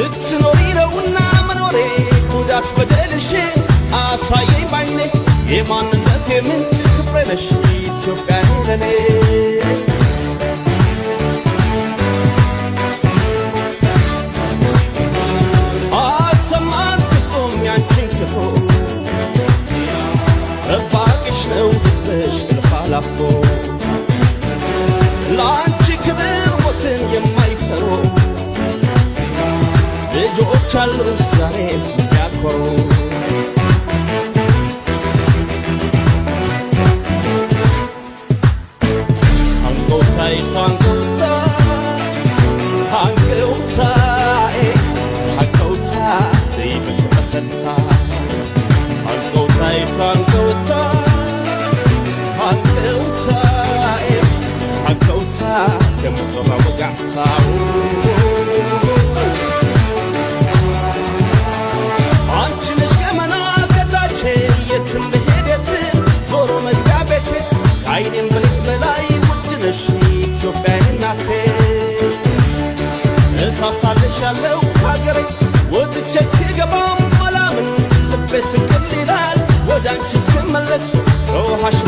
ስትኖሪ ነውና መኖሬ ጉዳት በደልሽን አሳየኝ ባይኔ የማንነቴ ምንጭ ክብሬ ነሽ ኢትዮጵያ ለኔ አሰማን ፍጹም ያንቺን ክፉ ረባቅሽ ነው ሕዝብሽ እልፋላፎ ለአንቺ ክብር ሞትን የማይፈሩ ልጆች አሉሽ ዛሬ የሚያኮሩ አንጎታይ አንጎታ አንጎታይ አንጎታ ዘይብቅ መሰልታ አንጎታይ አንጎታ አንጎታይ አንጎታ የምትራ ወጋሳው የትም ሄደትን ዞሮ መግቢያ ቤቴ ከዓይኔም ብልቅ በላይ ውድነሽ ኢትዮጵያ እናቴ እሳሳልሻለሁ ሀገሬ ወጥቼ እስክገባም አላምን ልቤ ስቅል ይላል ወደ አንቺ እስክመለስ በውሃሽ